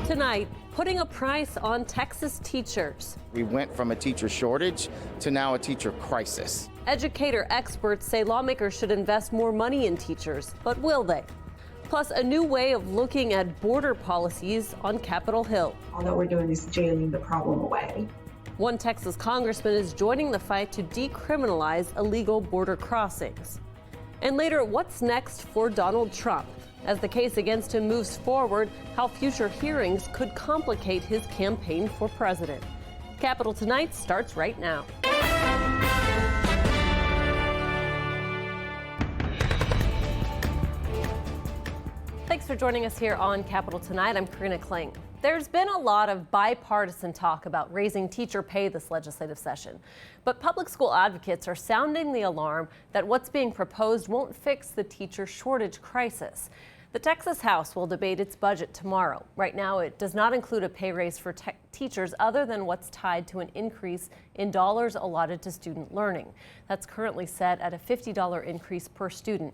Tonight, putting a price on Texas teachers. We went from a teacher shortage to now a teacher crisis. Educator experts say lawmakers should invest more money in teachers, but will they? Plus, a new way of looking at border policies on Capitol Hill. All that we're doing is jamming the problem away. One Texas congressman is joining the fight to decriminalize illegal border crossings. And later, what's next for Donald Trump? As the case against him moves forward, how future hearings could complicate his campaign for president. Capitol Tonight starts right now. Thanks for joining us here on Capitol Tonight. I'm Karina Kling. There's been a lot of bipartisan talk about raising teacher pay this legislative session, but public school advocates are sounding the alarm that what's being proposed won't fix the teacher shortage crisis. The Texas House will debate its budget tomorrow. Right now, it does not include a pay raise for teachers other than what's tied to an increase in dollars allotted to student learning. That's currently set at a $50 increase per student.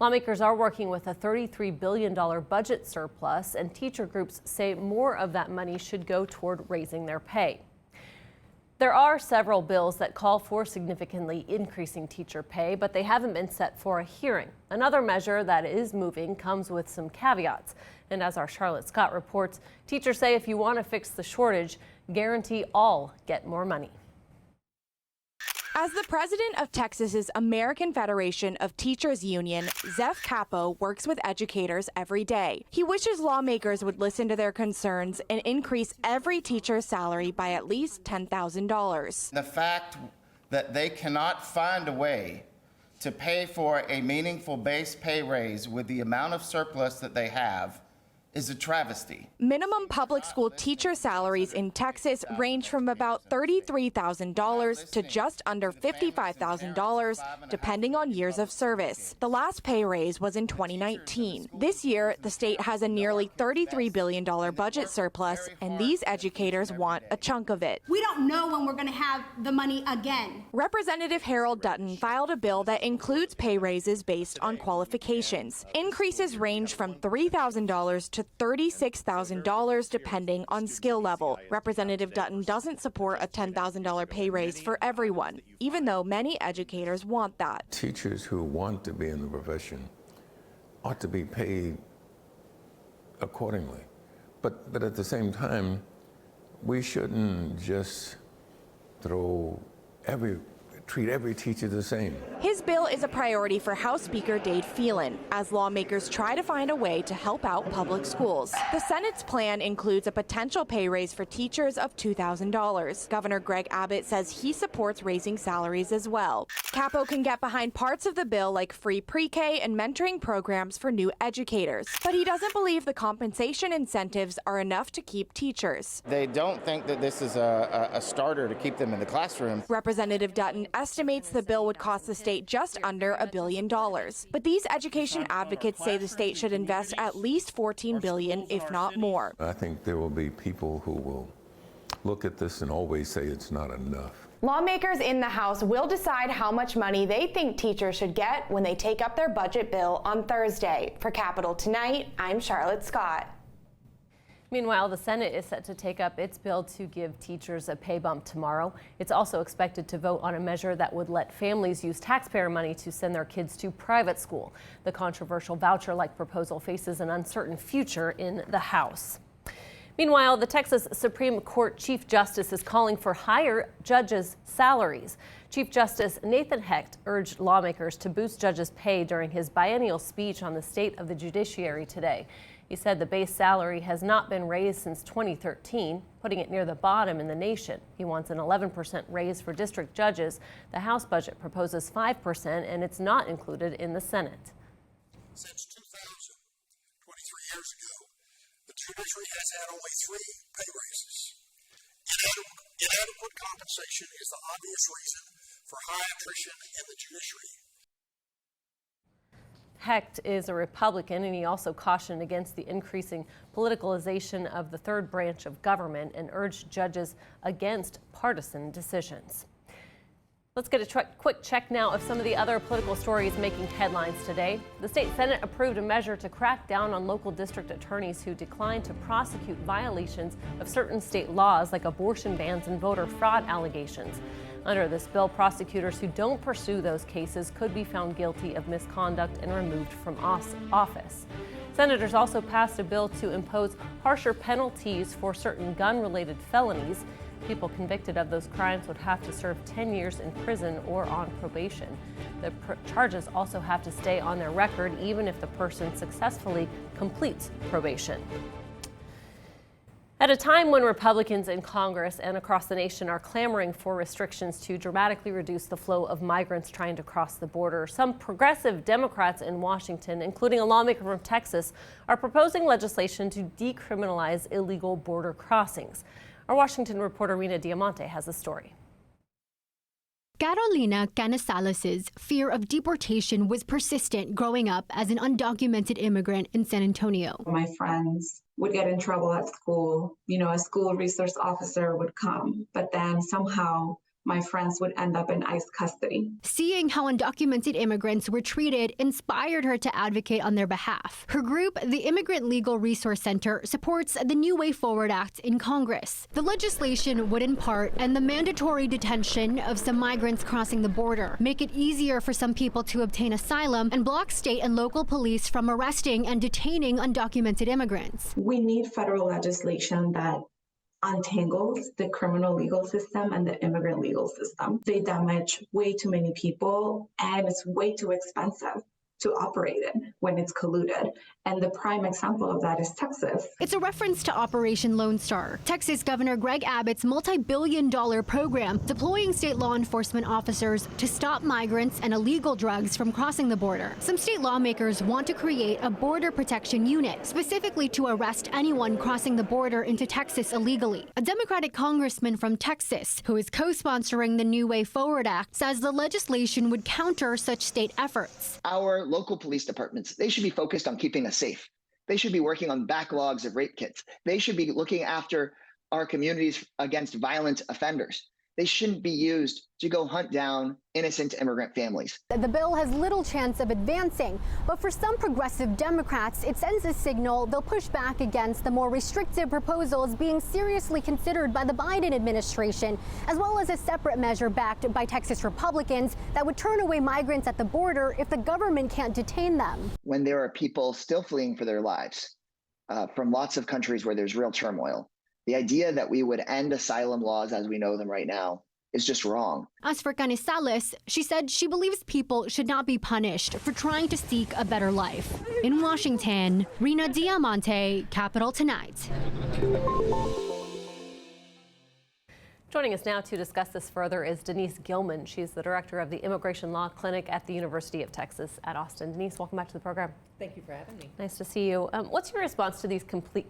Lawmakers are working with a $33 billion budget surplus, and teacher groups say more of that money should go toward raising their pay. There are several bills that call for significantly increasing teacher pay, but they haven't been set for a hearing. Another measure that is moving comes with some caveats. And as our Charlotte Scott reports, teachers say if you want to fix the shortage, guarantee all get more money. As the president of Texas's American Federation of Teachers Union, Zeph Capo works with educators every day. He wishes lawmakers would listen to their concerns and increase every teacher's salary by at least $10,000. The fact that they cannot find a way to pay for a meaningful base pay raise with the amount of surplus that they have is a travesty. Minimum public school teacher salaries in Texas range from about $33,000 to just under $55,000, depending on years of service. The last pay raise was in 2019. This year, the state has a nearly $33 billion budget surplus, and these educators want a chunk of it. We don't know when we're going to have the money again. Representative Harold Dutton filed a bill that includes pay raises based on qualifications. Increases range from $3,000 to $36,000 depending on skill level. Representative Dutton doesn't support a $10,000 pay raise for everyone, even though many educators want that. Teachers who want to be in the profession ought to be paid accordingly. But at the same time, we shouldn't just treat every teacher the same. His bill is a priority for House Speaker Dade Phelan as lawmakers try to find a way to help out public schools. The Senate's plan includes a potential pay raise for teachers of $2,000. Governor Greg Abbott says he supports raising salaries as well. Capo can get behind parts of the bill like free pre-K and mentoring programs for new educators, but he doesn't believe the compensation incentives are enough to keep teachers. They don't think that this is a starter to keep them in the classroom. Representative Dutton estimates the bill would cost the state just under $1 billion. But these education advocates say the state should invest at least $14 billion, if not more. I think there will be people who will look at this and always say it's not enough. Lawmakers in the House will decide how much money they think teachers should get when they take up their budget bill on Thursday. For Capitol Tonight, I'm Charlotte Scott. Meanwhile, the Senate is set to take up its bill to give teachers a pay bump tomorrow. It's also expected to vote on a measure that would let families use taxpayer money to send their kids to private school. The controversial voucher-like proposal faces an uncertain future in the House. Meanwhile, the Texas Supreme Court Chief Justice is calling for higher judges' salaries. Chief Justice Nathan Hecht urged lawmakers to boost judges' pay during his biennial speech on the state of the judiciary today. He said the base salary has not been raised since 2013, putting it near the bottom in the nation. He wants an 11% raise for district judges. The House budget proposes 5%, and it's not included in the Senate. Since 2000, 23 years ago, the judiciary has had only 3 pay raises. Inadequate compensation is the obvious reason for high attrition in the judiciary. Hecht is a Republican, and he also cautioned against the increasing politicalization of the third branch of government and urged judges against partisan decisions. Let's get a quick check now of some of the other political stories making headlines today. The state Senate approved a measure to crack down on local district attorneys who declined to prosecute violations of certain state laws like abortion bans and voter fraud allegations. Under this bill, prosecutors who don't pursue those cases could be found guilty of misconduct and removed from office. Senators also passed a bill to impose harsher penalties for certain gun-related felonies. People convicted of those crimes would have to serve 10 years in prison or on probation. The charges also have to stay on their record even if the person successfully completes probation. At a time when Republicans in Congress and across the nation are clamoring for restrictions to dramatically reduce the flow of migrants trying to cross the border, some progressive Democrats in Washington, including a lawmaker from Texas, are proposing legislation to decriminalize illegal border crossings. Our Washington reporter Rina Diamante has the story. Carolina Canizales' fear of deportation was persistent growing up as an undocumented immigrant in San Antonio. My friends would get in trouble at school. A school resource officer would come, but then somehow my friends would end up in ICE custody. Seeing how undocumented immigrants were treated inspired her to advocate on their behalf. Her group, the Immigrant Legal Resource Center, supports the New Way Forward Act in Congress. The legislation would in part end the mandatory detention of some migrants crossing the border, make it easier for some people to obtain asylum, and block state and local police from arresting and detaining undocumented immigrants. We need federal legislation that untangles the criminal legal system and the immigrant legal system. They damage way too many people, and it's way too expensive to operate it when it's colluded. And the prime example of that is Texas. It's a reference to Operation Lone Star, Texas Governor Greg Abbott's multi-billion-dollar program deploying state law enforcement officers to stop migrants and illegal drugs from crossing the border. Some state lawmakers want to create a border protection unit, specifically to arrest anyone crossing the border into Texas illegally. A Democratic congressman from Texas, who is co-sponsoring the New Way Forward Act, says the legislation would counter such state efforts. Our local police departments, they should be focused on keeping us safe. They should be working on backlogs of rape kits. They should be looking after our communities against violent offenders. They shouldn't be used to go hunt down innocent immigrant families. The bill has little chance of advancing, but for some progressive Democrats, it sends a signal they'll push back against the more restrictive proposals being seriously considered by the Biden administration, as well as a separate measure backed by Texas Republicans that would turn away migrants at the border if the government can't detain them. When there are people still fleeing for their lives from lots of countries where there's real turmoil, the idea that we would end asylum laws as we know them right now is just wrong. As for Canizales, she said she believes people should not be punished for trying to seek a better life. In Washington, Rina Diamante, Capital Tonight. Joining us now to discuss this further is Denise Gilman. She's the director of the Immigration Law Clinic at the University of Texas at Austin. Denise, welcome back to the program. Thank you for having me. Nice to see you. What's your response to these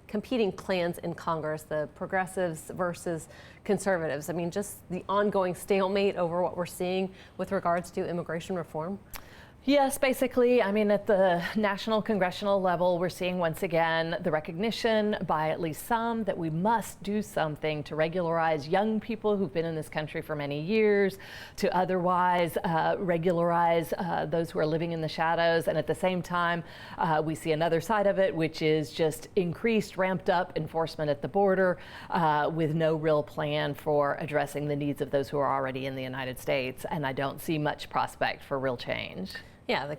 competing plans in Congress, the progressives versus conservatives? I mean, just the ongoing stalemate over what we're seeing with regards to immigration reform? Yes, basically, I mean, at the national congressional level, we're seeing once again the recognition by at least some that we must do something to regularize young people who've been in this country for many years, to otherwise regularize those who are living in the shadows. And at the same time, we see another side of it, which is just increased, ramped up enforcement at the border with no real plan for addressing the needs of those who are already in the United States. And I don't see much prospect for real change. Yeah,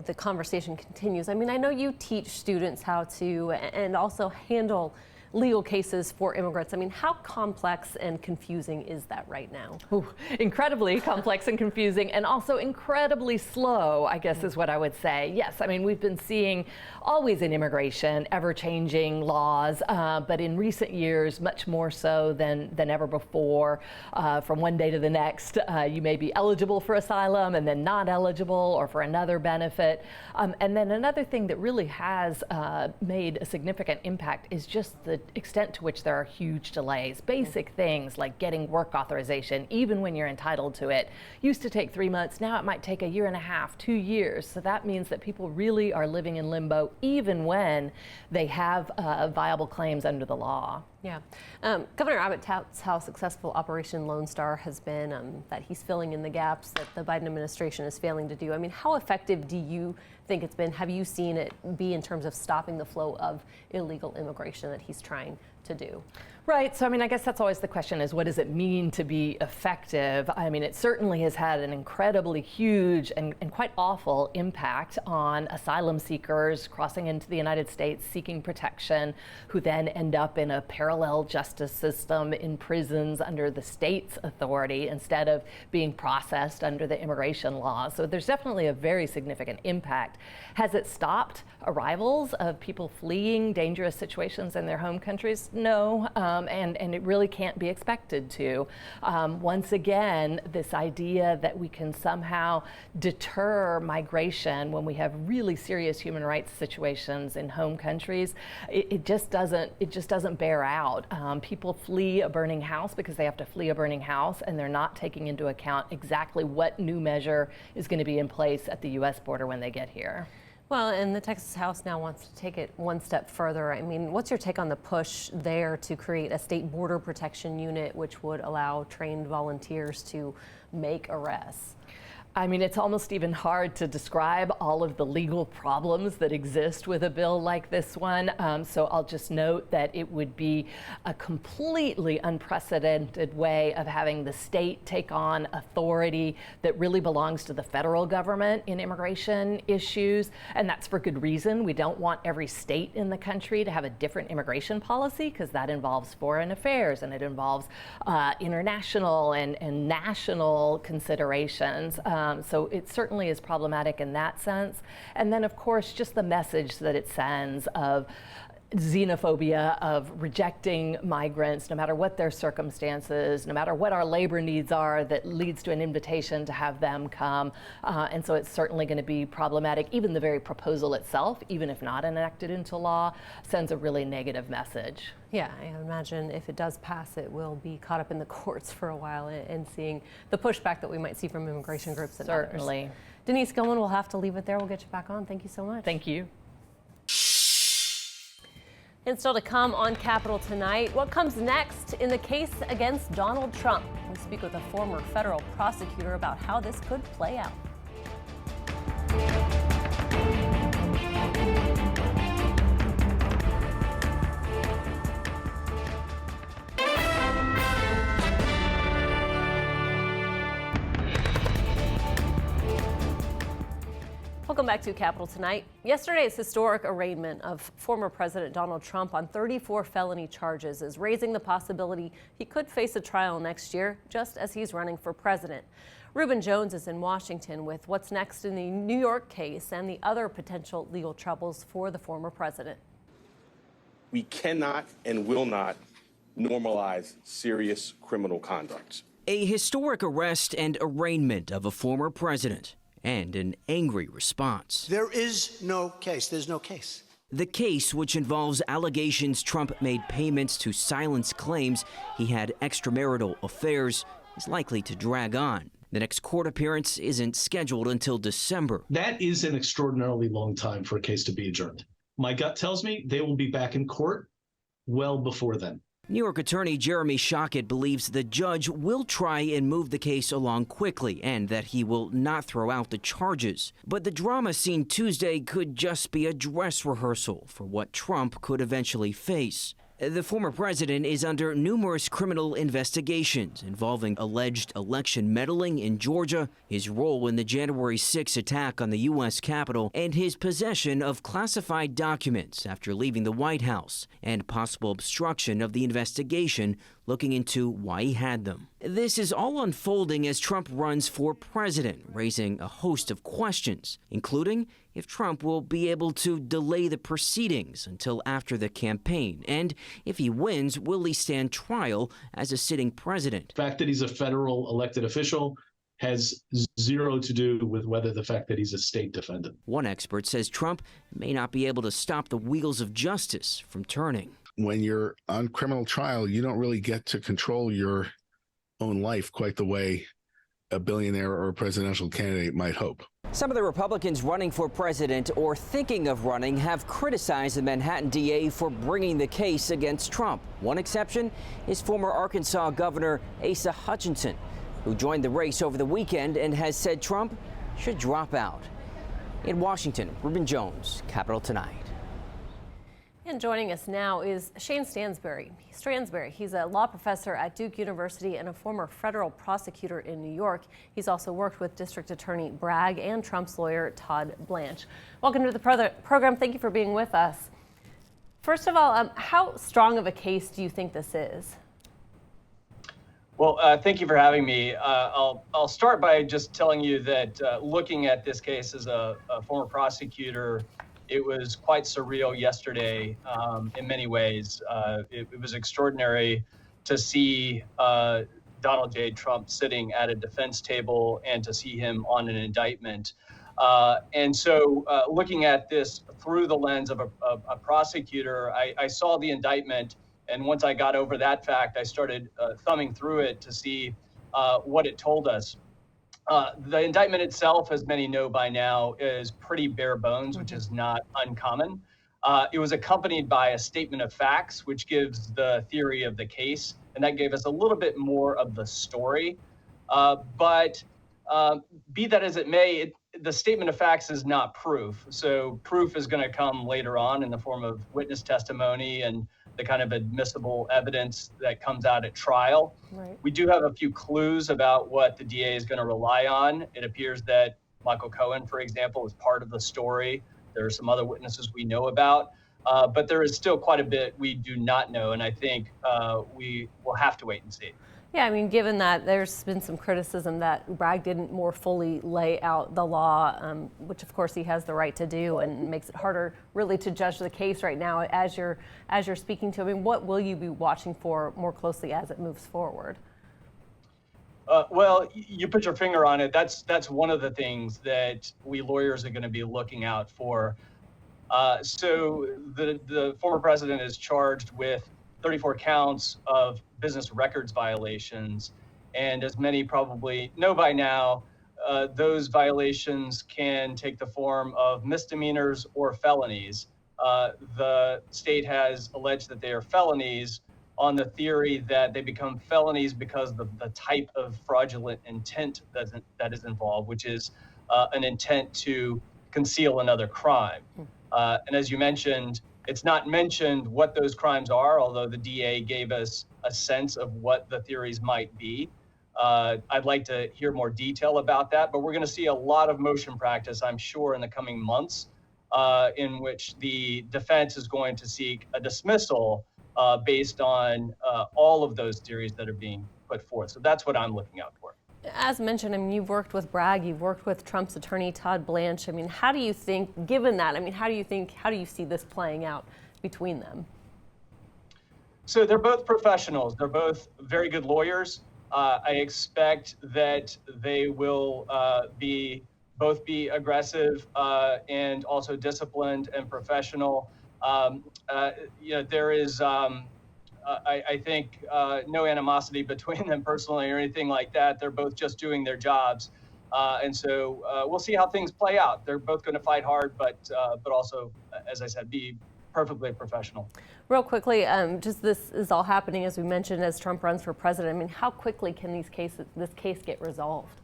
the conversation continues. I mean, I know you teach students how to and also handle legal cases for immigrants. I mean, how complex and confusing is that right now? Ooh, incredibly complex and confusing, and also incredibly slow, I guess is what I would say. Yes, I mean, we've been seeing always in immigration ever-changing laws, but in recent years, much more so than ever before. From one day to the next, you may be eligible for asylum and then not eligible, or for another benefit. And then another thing that really has made a significant impact is just the extent to which there are huge delays. Basic things like getting work authorization, even when you're entitled to it, used to take 3 months. Now it might take a year and a half, 2 years. So that means that people really are living in limbo, even when they have viable claims under the law. Yeah. Governor Abbott touts how successful Operation Lone Star has been, that he's filling in the gaps that the Biden administration is failing to do. I mean, how effective do you think it's been? Have you seen it be in terms of stopping the flow of illegal immigration that he's trying to do? Right. So, I mean, I guess that's always the question is, what does it mean to be effective? I mean, it certainly has had an incredibly huge and quite awful impact on asylum seekers crossing into the United States seeking protection, who then end up in a parallel justice system in prisons under the state's authority instead of being processed under the immigration laws. So there's definitely a very significant impact. Has it stopped arrivals of people fleeing dangerous situations in their home countries? No. And it really can't be expected to. Once again, this idea that we can somehow deter migration when we have really serious human rights situations in home countries, it just doesn't bear out. People flee a burning house because they have to flee a burning house, and they're not taking into account exactly what new measure is going to be in place at the U.S. border when they get here. Well, and the Texas House now wants to take it one step further. I mean, what's your take on the push there to create a state border protection unit which would allow trained volunteers to make arrests? I mean, it's almost even hard to describe all of the legal problems that exist with a bill like this one. So I'll just note that it would be a completely unprecedented way of having the state take on authority that really belongs to the federal government in immigration issues. And that's for good reason. We don't want every state in the country to have a different immigration policy, because that involves foreign affairs and it involves international and national considerations. So it certainly is problematic in that sense. And then, of course, just the message that it sends of xenophobia, of rejecting migrants, no matter what their circumstances, no matter what our labor needs are, that leads to an invitation to have them come. And so it's certainly going to be problematic. Even the very proposal itself, even if not enacted into law, sends a really negative message. Yeah, I imagine if it does pass, it will be caught up in the courts for a while and seeing the pushback that we might see from immigration groups and certainly. Others. Denise Gilman, we'll have to leave it there. We'll get you back on. Thank you so much. Thank you. And still to come on Capitol tonight, what comes next in the case against Donald Trump? We speak with a former federal prosecutor about how this could play out. Welcome back to Capitol Tonight. Yesterday's historic arraignment of former President Donald Trump on 34 felony charges is raising the possibility he could face a trial next year, just as he's running for president. Reuben Jones is in Washington with what's next in the New York case and the other potential legal troubles for the former president. We cannot and will not normalize serious criminal conduct. A historic arrest and arraignment of a former president. And an angry response. There is no case. There's no case. The case, which involves allegations Trump made payments to silence claims he had extramarital affairs, is likely to drag on. The next court appearance isn't scheduled until December. That is an extraordinarily long time for a case to be adjourned. My gut tells me they will be back in court well before then. New York Attorney Jeremy Shockett believes the judge will try and move the case along quickly and that he will not throw out the charges. But the drama seen Tuesday could just be a dress rehearsal for what Trump could eventually face. The former president is under numerous criminal investigations involving alleged election meddling in Georgia, his role in the January 6 attack on the U.S. Capitol, and his possession of classified documents after leaving the White House, and possible obstruction of the investigation looking into why he had them. This is all unfolding as Trump runs for president, raising a host of questions, including if Trump will be able to delay the proceedings until after the campaign, and if he wins, will he stand trial as a sitting president? The fact that he's a federal elected official has zero to do with whether the fact that he's a state defendant. One expert says Trump may not be able to stop the wheels of justice from turning. When you're on criminal trial, you don't really get to control your own life quite the way a billionaire or a presidential candidate might hope. Some of the Republicans running for president or thinking of running have criticized the Manhattan DA for bringing the case against Trump. One exception is former Arkansas Governor Asa Hutchinson, who joined the race over the weekend and has said Trump should drop out. In Washington, Ruben Jones, Capitol Tonight. And joining us now is Shane Stansbury. He's a law professor at Duke University and a former federal prosecutor in New York. He's also worked with District Attorney Bragg and Trump's lawyer Todd Blanche. Welcome to the program. Thank you for being with us. First of all, how strong of a case do you think this is? Well, thank you for having me. I'll start by just telling you that looking at this case as a former prosecutor, it was quite surreal yesterday in many ways. It was extraordinary to see Donald J. Trump sitting at a defense table and to see him on an indictment. And so looking at this through the lens of a prosecutor, I saw the indictment. And once I got over that fact, I started thumbing through it to see what it told us. The indictment itself, as many know by now, is pretty bare bones, which is not uncommon. It was accompanied by a statement of facts, which gives the theory of the case, and that gave us a little bit more of the story. But be that as it may, the statement of facts is not proof. So proof is going to come later on in the form of witness testimony and the kind of admissible evidence that comes out at trial. Right. We do have a few clues about what the DA is going to rely on. It appears that Michael Cohen, for example, is part of the story. There are some other witnesses we know about, but there is still quite a bit we do not know, and I think we will have to wait and see. Yeah, I mean, given that there's been some criticism that Bragg didn't more fully lay out the law, which of course he has the right to do, and makes it harder really to judge the case right now as you're speaking to. I mean, what will you be watching for more closely as it moves forward? Well, you put your finger on it. That's one of the things that we lawyers are going to be looking out for. So the former president is charged with 34 counts of business records violations. And as many probably know by now, those violations can take the form of misdemeanors or felonies. The state has alleged that they are felonies on the theory that they become felonies because of the type of fraudulent intent that is involved, which is an intent to conceal another crime. And as you mentioned, it's not mentioned what those crimes are, although the DA gave us a sense of what the theories might be. I'd like to hear more detail about that, but we're going to see a lot of motion practice, I'm sure, in the coming months, in which the defense is going to seek a dismissal based on all of those theories that are being put forth. So that's what I'm looking out for. As mentioned, I mean, you've worked with Bragg, you've worked with Trump's attorney, Todd Blanche. I mean, how do you think, given that, I mean, how do you see this playing out between them? So they're both professionals. They're both very good lawyers. I expect that they will both be aggressive and also disciplined and professional. There is, I think, no animosity between them personally or anything like that. They're both just doing their jobs. And so we'll see how things play out. They're both going to fight hard, but also, as I said, be perfectly professional. Real quickly, just this is all happening, as we mentioned, as Trump runs for president. I mean, how quickly can this case get resolved?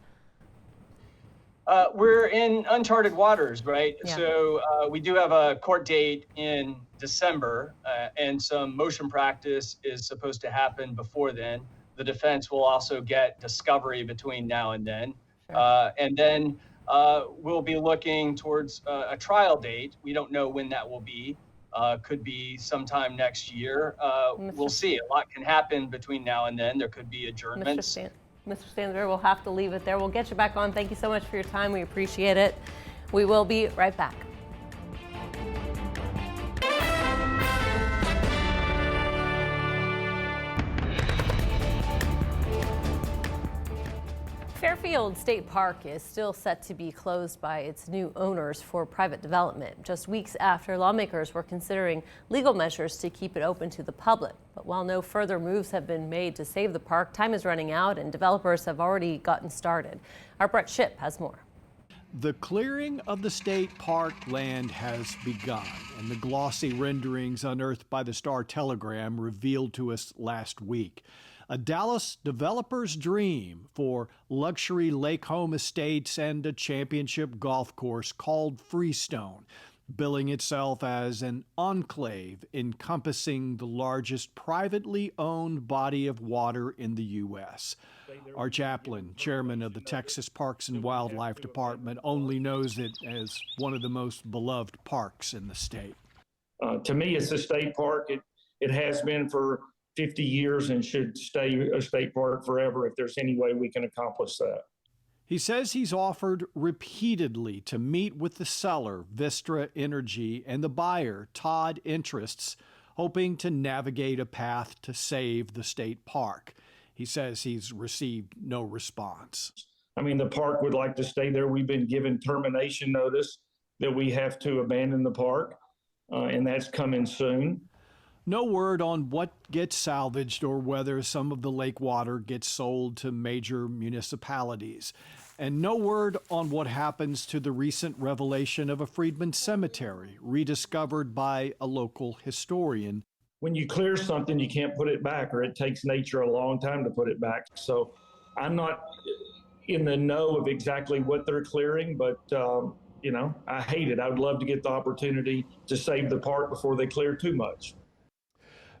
We're in uncharted waters, right? Yeah. So we do have a court date in December, and some motion practice is supposed to happen before then. The defense will also get discovery between now and then. Sure. And then we'll be looking towards a trial date. We don't know when that will be. Could be sometime next year. We'll see. A lot can happen between now and then. There could be adjournments. Mr. Stansbury, we'll have to leave it there. We'll get you back on. Thank you so much for your time. We appreciate it. We will be right back. Fairfield State Park is still set to be closed by its new owners for private development, just weeks after lawmakers were considering legal measures to keep it open to the public. But while no further moves have been made to save the park, time is running out and developers have already gotten started. Our Brett Shipp has more. The clearing of the state park land has begun, and the glossy renderings unearthed by the Star-Telegram revealed to us last week. A Dallas developer's dream for luxury lake home estates and a championship golf course called Freestone, billing itself as an enclave encompassing the largest privately owned body of water in the U.S. Our chaplain, chairman of the Texas Parks and Wildlife Department, only knows it as one of the most beloved parks in the state. To me, it's a state park. It has been for 50 years and should stay a state park forever if there's any way we can accomplish that. He says he's offered repeatedly to meet with the seller, Vistra Energy, and the buyer, Todd Interests, hoping to navigate a path to save the state park. He says he's received no response. I mean, the park would like to stay there. We've been given termination notice that we have to abandon the park, and that's coming soon. No word on what gets salvaged or whether some of the lake water gets sold to major municipalities. And no word on what happens to the recent revelation of a Freedman cemetery, rediscovered by a local historian. When you clear something, you can't put it back, or it takes nature a long time to put it back. So I'm not in the know of exactly what they're clearing, but you know, I hate it. I would love to get the opportunity to save the park before they clear too much.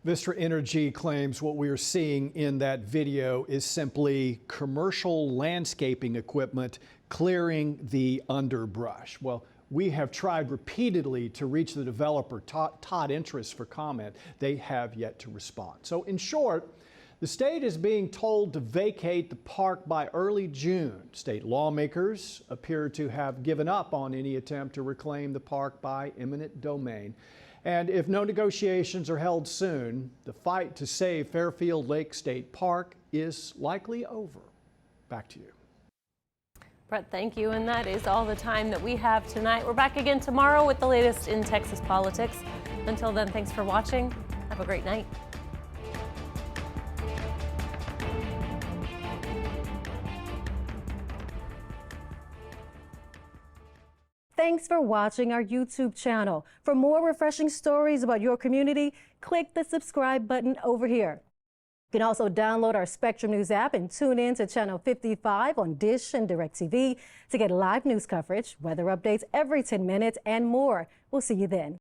Vistra Energy claims what we are seeing in that video is simply commercial landscaping equipment clearing the underbrush. Well, we have tried repeatedly to reach the developer, Todd Interests, for comment. They have yet to respond. So in short, the state is being told to vacate the park by early June. State lawmakers appear to have given up on any attempt to reclaim the park by eminent domain. And if no negotiations are held soon, the fight to save Fairfield Lake State Park is likely over. Back to you. Brett, thank you. And that is all the time that we have tonight. We're back again tomorrow with the latest in Texas politics. Until then, thanks for watching. Have a great night. Thanks for watching our YouTube channel. For more refreshing stories about your community, click the subscribe button over here. You can also download our Spectrum News app and tune in to Channel 55 on Dish and DirecTV to get live news coverage, weather updates every 10 minutes, and more. We'll see you then.